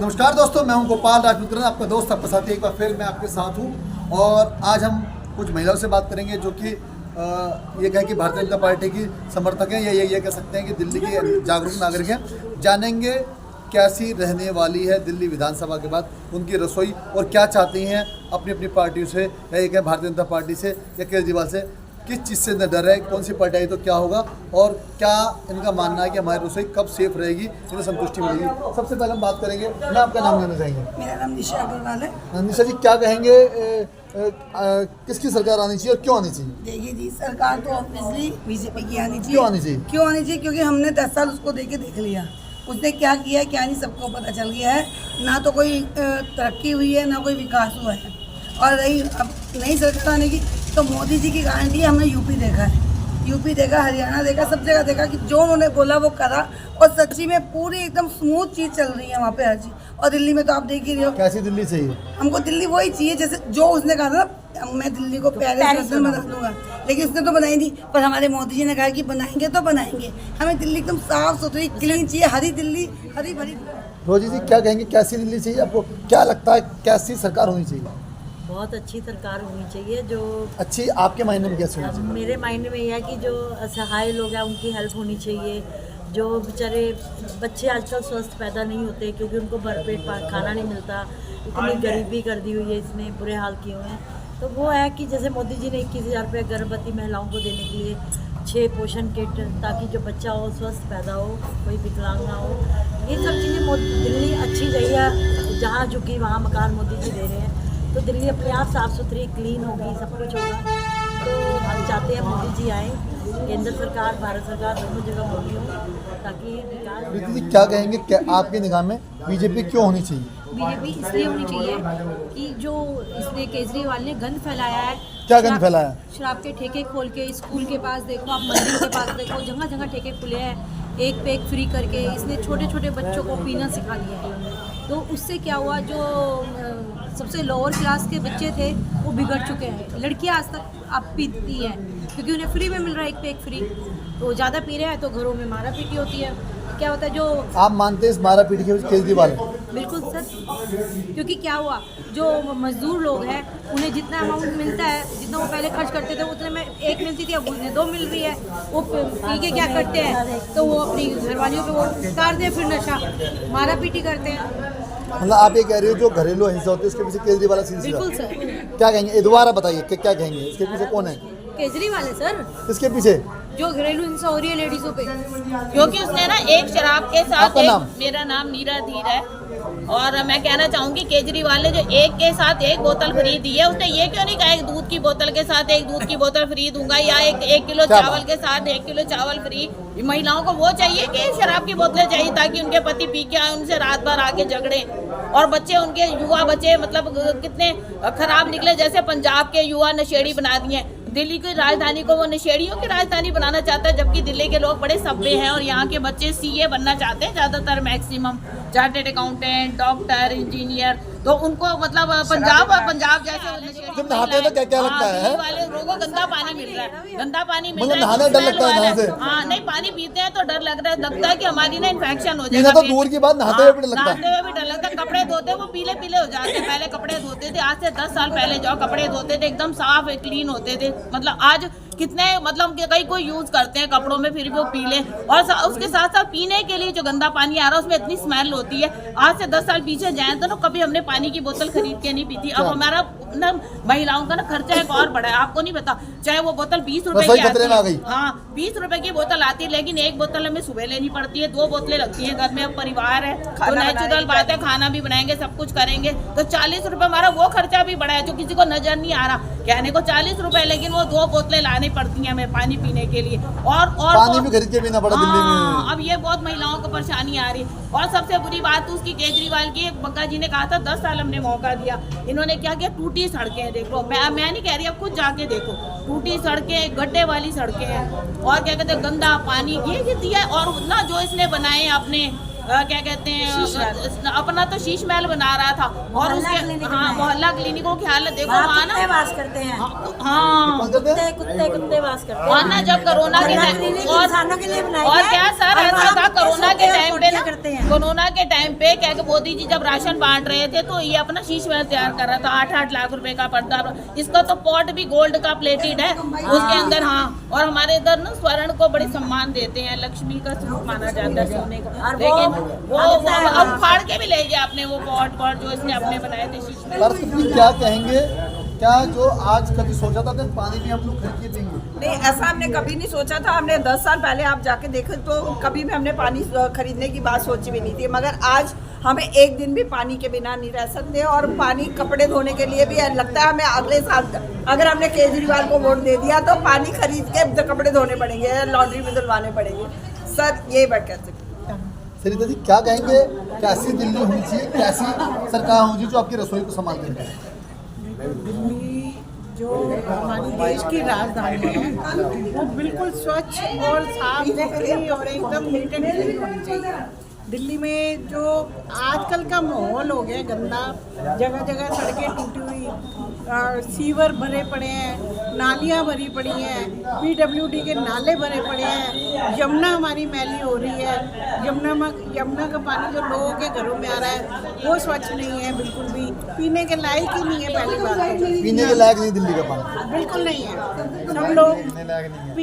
नमस्कार दोस्तों, मैं हूं गोपाल राजपूत, आपका दोस्त, आपका साथी। एक बार फिर मैं आपके साथ हूं और आज हम कुछ महिलाओं से बात करेंगे जो कि ये कहें कि भारतीय जनता पार्टी की समर्थक हैं, या ये कह सकते हैं कि दिल्ली की जागरूक नागरिक हैं। जानेंगे कैसी रहने वाली है दिल्ली विधानसभा के बाद उनकी रसोई और क्या चाहती हैं अपनी अपनी पार्टियों से, या ये कहें भारतीय जनता पार्टी से या केजरीवाल से। किस चीज़ से डर है, कौन सी पार्टी आई तो क्या होगा, और क्या इनका मानना है कि हमारी रसोई कब सेफ रहेगी, इन्हें संतुष्टि मिलेगी। सबसे पहले हम बात करेंगे, मैं आपका नाम लेना चाहेंगे। मेरा नाम निशा अग्रवाल है। निशा जी, क्या कहेंगे किसकी सरकार आनी चाहिए और क्यों आनी चाहिए? देखिए जी, सरकार तो ऑब्वियसली बीजेपी की आनी चाहिए। क्यों आनी चाहिए? क्यों आनी चाहिए? क्योंकि हमने 10 साल उसको देख लिया। उसने क्या किया है क्या नहीं सबको पता चल गया है। ना तो कोई तरक्की हुई है, ना कोई विकास हुआ है। और रही अब नई सरकार आने की, तो मोदी जी की गारंटी हमने यूपी देखा है, यूपी देखा, हरियाणा देखा, सब जगह देखा कि जो उन्होंने बोला वो करा। और सच्ची में पूरी एकदम स्मूथ चीज़ चल रही है वहाँ पे हर चीज़। और दिल्ली में तो आप देख ही रहे हो। कैसी दिल्ली चाहिए? हमको दिल्ली वही चाहिए जैसे जो उसने कहा था ना, मैं दिल्ली को पेरिस बना दूंगा, लेकिन उसने तो बनाई नहीं। पर हमारे मोदी जी ने कहा कि बनाएंगे तो बनाएंगे। हमें दिल्ली एकदम साफ सुथरी क्लीन चाहिए, हरी दिल्ली, हरी भरी। रोजी जी, क्या कहेंगे, कैसी दिल्ली चाहिए आपको? क्या लगता है कैसी सरकार होनी चाहिए? बहुत अच्छी सरकार होनी चाहिए। जो अच्छी आपके मायने में कैसी होनी चाहिए? मेरे मायने में यह है कि जो असहाय लोग हैं उनकी हेल्प होनी चाहिए। जो बेचारे बच्चे आजकल स्वस्थ पैदा नहीं होते क्योंकि उनको भरपेट खाना नहीं मिलता। इतनी गरीबी कर दी हुई है इसने, बुरे हाल किए हुए हैं। तो वो है कि जैसे मोदी जी ने 21,000 रुपये गर्भवती महिलाओं को देने के लिए, 6 पोषण किट, ताकि जो बच्चा हो स्वस्थ पैदा हो, कोई विकलांग ना हो। ये सब चीज़ें दिल्ली अच्छी जगह है, जहाँ झुकी वहाँ मकान मोदी जी दे रहे हैं। तो दिल्ली अपने आप साफ़ सुथरी क्लीन होगी, सब कुछ होगा। तो हम चाहते हैं मोदी जी आए, केंद्र सरकार भारत सरकार दोनों जगह मोदी हो, ताकि विकास। प्रीति जी, क्या कहेंगे, क्या आपकी निगाह में बीजेपी क्यों होनी चाहिए? बीजेपी इसलिए होनी चाहिए कि जो इसने केजरीवाल ने गंद फैलाया है। क्या गंद फैलाया? शराब के ठेके खोल के, स्कूल के पास देखो, आप मंदिर के पास देखो, जगह जगह ठेके खुले हैं। एक पे एक फ्री करके इसने छोटे छोटे बच्चों को पीना सिखा दिया है। तो उससे क्या हुआ, जो सबसे लोअर क्लास के बच्चे थे वो बिगड़ चुके हैं। लड़कियां आज तक अब पीती हैं क्योंकि उन्हें फ्री में मिल रहा है, एक पे एक फ्री। तो ज़्यादा पी रहे हैं तो घरों में मारा पीटी होती है। क्या होता है, जो आप मानते हैं इस मारा पीटी के केजरीवाल? बिल्कुल सर, क्योंकि क्या हुआ, जो मजदूर लोग हैं उन्हें जितना अमाउंट मिलता है, जितना वो पहले खर्च करते थे उतने में 1 मिलती थी, अब उन्हें 2 मिल रही है। वो पी के क्या करते हैं, तो वो अपनी घरवालियों पे वो उतारते हैं, फिर नशा मारा पीटी करते हैं। मतलब आप ये कह रहे हो जो घरेलू हिंसा होती है उसके पीछे केजरीवाल सिलसिला? बिल्कुल सर। क्या कहेंगे, ये दोबारा बताइए कि क्या कहेंगे, इसके पीछे कौन है? केजरीवाल है सर, इसके पीछे जो घरेलू हिंसा हो रही है लेडीजों पे। क्योंकि उसने ना एक शराब के साथ मेरा नाम मीरा धीर है, और मैं कहना चाहूँगी केजरीवाल ने जो एक के साथ एक बोतल फ्री दी है, उसने ये क्यों नहीं कहा एक दूध की बोतल के साथ एक दूध की बोतल फ्री दूंगा, या एक किलो चावल के साथ 1 किलो चावल फ्री। महिलाओं को वो चाहिए कि शराब की बोतलें चाहिए ताकि उनके पति पी के आए, उनसे रात भर आके झगड़े। और बच्चे, उनके युवा बच्चे मतलब कितने खराब निकले, जैसे पंजाब के युवा नशेड़ी बना दिए। दिल्ली की राजधानी को वो नशेड़ियों की राजधानी बनाना चाहता है, जबकि दिल्ली के लोग बड़े सभ्य हैं और यहाँ के बच्चे सीए बनना चाहते हैं ज़्यादातर, maximum chartered accountant, doctor, engineer. तो उनको मतलब पंजाब जैसे तुम नहाते हो तो क्या लगता है? वाले लोगों को गंदा पानी मिल रहा है, गंदा पानी मिल मतलब रहा है, नहाने डर लगता है नहाने से? हाँ, नहीं, पानी पीते हैं तो डर लगता है कि हमारी ना इन्फेक्शन हो पीना जाएगा। तो दूर की बात, नहाते हुए भी डर लगता है। नहाते हुए भी डर लगता है। कपड़े धोते वो पीले पीले हो जाते हैं। पहले कपड़े धोते थे, आज से 10 साल पहले जाओ कपड़े धोते थे एकदम साफ क्लीन होते थे। मतलब आज कितने मतलब कई कोई यूज करते हैं कपड़ों में, फिर भी वो पीले। और उसके साथ साथ पीने के लिए जो गंदा पानी आ रहा है उसमें इतनी स्मेल होती है। आज से 10 साल पीछे जाए तो ना कभी हमने पानी की बोतल खरीद के नहीं पीती। अब हमारा ना महिलाओं का ना खर्चा एक और बड़ा है, आपको नहीं पता। चाहे वो बोतल 20 रुपए की आती है, हाँ 20 रुपए की बोतल आती है, लेकिन एक बोतल हमें सुबह लेनी पड़ती है, 2 बोतलें लगती है। घर में अब परिवार है तो नेचुरल बात है, खाना भी बनाएंगे, सब कुछ करेंगे, तो 40 रुपए हमारा वो खर्चा भी बड़ा है जो किसी को नजर नहीं आ रहा। कहने को 40 रुपए, लेकिन वो 2 बोतलें लानी पड़ती है हमें पानी पीने के लिए। और पानी भी खरीद के पीना पड़ा दिल्ली में। अब ये बहुत महिलाओं को परेशानी आ रही। और सबसे बुरी बात तो उसकी केजरीवाल की, बग्गा जी ने कहा था 10 साल हमने मौका दिया, इन्होंने क्या किया, टूटी सड़कें देख लो। मैं नहीं कह रही, अब खुद जाके देखो, टूटी सड़कें, गड्ढे वाली सड़कें हैं, और क्या कहते हैं गंदा पानी ये दिया। और ना जो इसने बनाए अपने क्या कहते हैं अपना तो शीश महल बना रहा था, और उसके हाँ मोहल्ला क्लिनिकों की हालत देखो वहाँ ना वास करते हैं, हाँ कुत्ते वास करते हैं। और ना जब कोरोना के टाइम और क्या सर ऐसा था कोरोना के टाइम पे ना, कोरोना के टाइम पे क्या कि मोदी जी जब राशन बांट रहे थे तो ये अपना शीश महल तैयार कर रहा था, 8-8 लाख रुपए का पड़ता। इसका तो पॉट भी गोल्ड का प्लेटेड है उसके अंदर। हाँ, और हमारे इधर ना स्वर्ण को बड़े सम्मान देते हैं, लक्ष्मी का स्वरूप माना जाता है सोने को, लेकिन वो अब फाड़ के भी ले गया आपने वो पॉट जो इसने अपने बनाए थे शीश महल। पर तुम क्या कहेंगे, क्या जो आज कभी सोचा था कि पानी भी हम लोग खरीद के पीएंगे? नहीं, ऐसा हमने कभी नहीं सोचा था। हमने 10 साल पहले आप जाके देखे तो कभी भी हमने पानी खरीदने की बात सोची भी नहीं थी, मगर आज हमें एक दिन भी पानी के बिना नहीं रह सकते। और पानी कपड़े धोने के लिए भी लगता है हमें अगले साल अगर हमने केजरीवाल को वोट दे दिया तो पानी खरीद के कपड़े धोने पड़ेंगे, लॉन्ड्री में धुलवाने पड़ेंगे। सर ये बात कह सकते हैं। सरिता जी क्या कहेंगे, कैसी दिल्ली होनी चाहिए, कैसी सरकार होनी चाहिए जो आपकी रसोई को संभाल देंगे? दिल्ली जो हमारी देश की राजधानी है वो बिल्कुल स्वच्छ और साफ सुथरी और एकदम नीट एंड क्लीन होनी चाहिए। दिल्ली में जो आजकल का माहौल हो गया गंदा, जगह जगह सड़कें टूटी हुई, सीवर भरे पड़े हैं, नालियाँ भरी पड़ी हैं, PWD के नाले भरे पड़े हैं, यमुना हमारी मैली हो रही है, यमुना का पानी जो लोगों के घरों में आ रहा है वो स्वच्छ नहीं है, बिल्कुल भी पीने के लायक ही नहीं है। पहली बात तो पीने के लायक नहीं दिल्ली का पानी, बिल्कुल नहीं है। सब लोग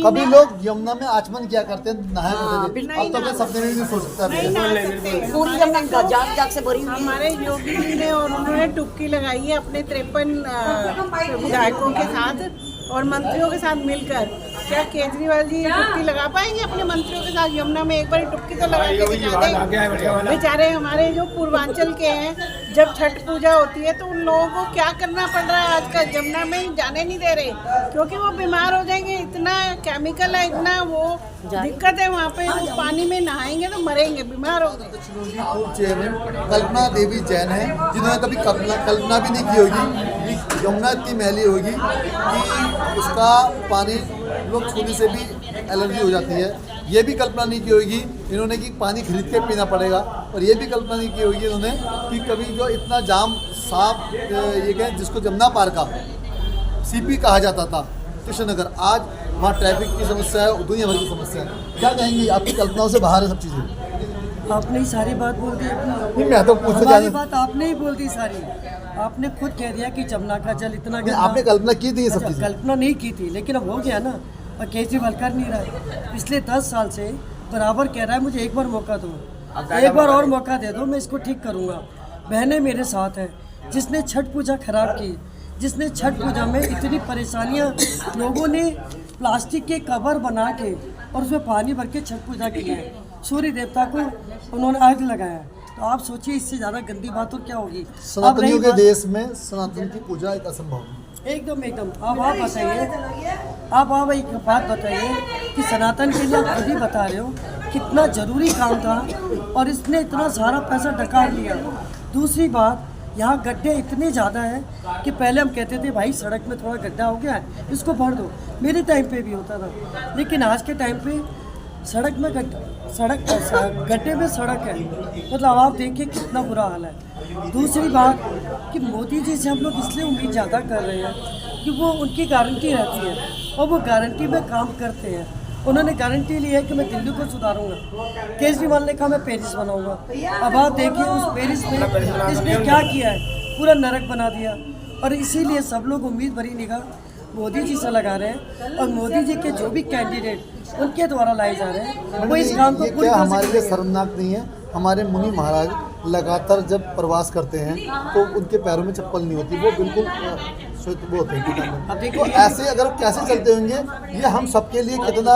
कभी लोग यमुना में आचमन किया करते हैं, नहाया करते थे, अब तो मैं सपने में भी नहीं सोच सकता। पूरी जमीन जाग से भरी हुई है। हमारे योगी जी ने और उन्होंने टुक्की लगाई है अपने 53 विधायकों के साथ और मंत्रियों के साथ मिलकर। क्या केजरीवाल जी टुक्की लगा पाएंगे अपने मंत्रियों के साथ यमुना में? एक बार टुक्की तो लगा के दिखा दें। बेचारे हमारे जो पूर्वांचल के हैं, जब छठ पूजा होती है तो उन लोगों को क्या करना पड़ रहा है आजकल, यमुना में जाने नहीं दे रहे क्योंकि वो बीमार हो जाएंगे। इतना केमिकल है, इतना वो दिक्कत है वहाँ पे, वो पानी में नहाएंगे तो मरेंगे, बीमार होंगे। चेयरमैन कल्पना देवी जैन है, जिन्होंने कभी कल्पना भी नहीं की होगी कि यमुना इतनी मैली होगी कि उसका पानी लोग छूने से भी एलर्जी हो जाती है। ये भी कल्पना नहीं की होगी इन्होंने कि पानी खरीद के पीना पड़ेगा, और ये भी कल्पना नहीं की होगी इन्होंने कि कभी जो इतना जाम साफ ये कहें जिसको जमुना पार का CP कहा जाता था कृष्णनगर, आज वहाँ ट्रैफिक की समस्या है, दुनिया भर की समस्या है। क्या कहेंगी, आपकी कल्पनाओं से बाहर है सब चीज़ें? आपने ही सारी बात बोल दी अपनी। मैं तो पूछना हमारी बात आपने ही बोल दी सारी। आपने खुद कह दिया कि जमुना का जल इतना गंदा। आपने कल्पना की थी ये सब चीज़ें? कल्पना नहीं की थी, लेकिन अब हो गया ना, और केजरीवाल कर नहीं रहा है। पिछले 10 साल से बराबर कह रहा है मुझे एक बार मौका दो, एक बार और मौका दे दो, मैं इसको ठीक करूँगा। बहनें मेरे साथ हैं, जिसने छठ पूजा खराब की, जिसने छठ पूजा में इतनी परेशानियाँ, लोगों ने प्लास्टिक के कवर बना के और उसमें पानी भर के छठ पूजा की है, सूर्य देवता को उन्होंने आग लगाया। तो आप सोचिए इससे ज़्यादा गंदी बात और क्या होगी। सनातनियों के देश में सनातन की पूजा एक असंभव। एकदम अब आप बताइए, आप एक बात बताइए कि सनातन के लिए आप खुद ही बता रहे हो कितना ज़रूरी काम था और इसने इतना सारा पैसा डकार लिया। दूसरी बात, यहाँ गड्ढे इतने ज़्यादा हैं कि पहले हम कहते थे भाई सड़क में थोड़ा गड्ढा हो गया है इसको भर दो, मेरे टाइम पे भी होता था, लेकिन आज के टाइम पे सड़क में गड्ढे में सड़क है, मतलब आप देखिए कितना बुरा हाल है। दूसरी बात कि मोदी जी से हम लोग इसलिए उम्मीद ज़्यादा कर रहे हैं कि वो उनकी गारंटी रहती है और वो गारंटी में काम करते हैं। उन्होंने गारंटी ली है कि मैं दिल्ली को सुधारूंगा, केजरीवाल ने कहा मैं पेरिस बनाऊंगा। अब आप देखिए उस पेरिस में इसने क्या किया है, पूरा नरक बना दिया। और इसीलिए सब लोग उम्मीद भरी निगाह मोदी जी से लगा रहे हैं और मोदी जी के जो भी कैंडिडेट उनके द्वारा लाए जा रहे हैं वो इस काम को पूरी क्या तरह हमारे से लिए शर्मनाक नहीं है? हमारे मुनि महाराज लगातार जब प्रवास करते हैं तो उनके पैरों में चप्पल नहीं होती, वो बिल्कुल वो होते हैं। तो ऐसे अगर कैसे चलते होंगे, ये हम सबके लिए कितना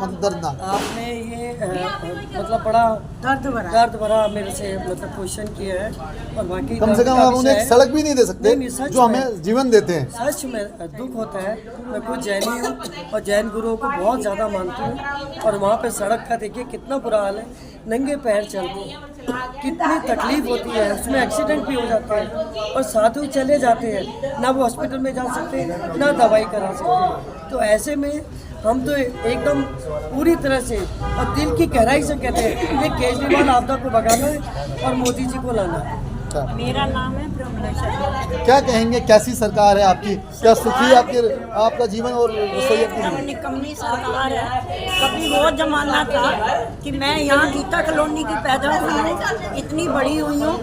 दर्दनाक। आपने ये मतलब बड़ा दर्द भरा मेरे से मतलब क्वेश्चन किया है और बाकी कम से कम हम उन्हें एक सड़क भी नहीं दे सकते जो हमें जीवन देते हैं। सच में दुख होता है। मैं खुद जैनी हूँ और जैन गुरुओं को बहुत ज़्यादा मानती हूँ और वहाँ पे सड़क का देखिए कितना बुरा हाल है, नंगे पैर चलते हैं, कितनी तकलीफ होती है, उसमें एक्सीडेंट भी हो जाते हैं और साधु चले जाते हैं, ना वो हॉस्पिटल में जा सकते ना दवाई करा सकते। तो ऐसे में हम तो एकदम पूरी तरह से और दिल की गहराई से कहते हैं कि केजरीवाल आपदा को भगाना है और मोदी जी को लाना है। मेरा नाम है प्रमिला शर्मा। क्या कहेंगे, कैसी सरकार है आपकी? क्या सुखी है आपका जीवन और रसोई की? निकम्मी सरकार है। कभी वो जमाना था कि मैं यहाँ गीता कॉलोनी की पैदा हुई हूँ, इतनी बड़ी हुई हूँ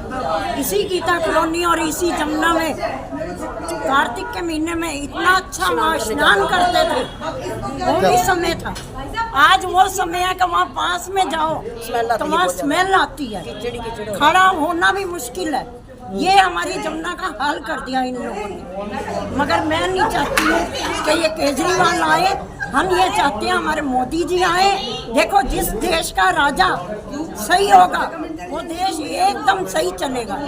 इसी गीता कॉलोनी और इसी जमुना में कार्तिक के महीने में इतना अच्छा वहाँ स्नान करते थे। वो भी समय था। आज वो समय है कि वहाँ पास में जाओ तो वहाँ स्मेल आती है, खड़ा होना भी मुश्किल है। ये हमारी जमुना का हाल कर दिया इन लोगों ने। मगर मैं नहीं चाहती हूँ कि ये केजरीवाल आए, हम ये चाहते हैं हमारे मोदी जी आए। देखो, जिस देश का राजा सही होगा वो देश एकदम सही चलेगा।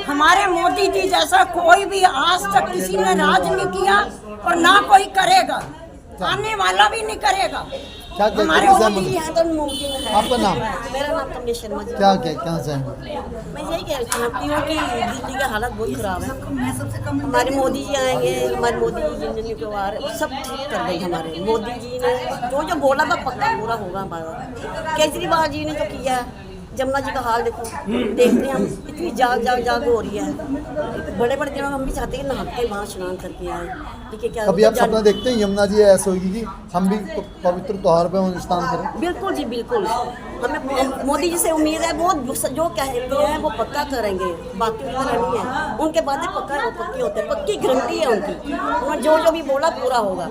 हमारे मोदी जी जैसा कोई भी आज तक किसी ने राज नहीं किया और ना कोई करेगा, आने वाला भी नहीं करेगा। क्या हमारे मोदी जी हैं तो मुमकिन है। आपका नाम? मेरा नाम कमलेश शर्मा जी। क्या चाहेंगे? मैं यही चाहती हूँ कि दिल्ली का हालत बहुत ख़राब है। हमारे मोदी जी आएंगे, हमारे मोदी जी जिंदगी को सब ठीक कर देंगे। हमारे मोदी जी ने जो बोला था पक्का पूरा होगा हमारा। केजरीवाल जी ने जो किया है, जमुना जी का हाल देखो, देखते हैं हम, इतनी जाग हो रही है। बड़े बड़े दिनों में हम भी चाहते हैं नहा के वहाँ स्नान करके आए। ठीक है क्या? अभी आप सपना देखते हैं यमुना जी ऐसे होगी कि हम भी पवित्र त्योहार पे स्नान करें? बिल्कुल जी, बिल्कुल। हमें मोदी जी से उम्मीद है, वो जो कहते हैं वो पक्का करेंगे। बाकी की तरह नहीं है, उनके बातें पक्की होते हैं, पक्की गारंटी है उनकी। उन्होंने जो भी बोला पूरा होगा।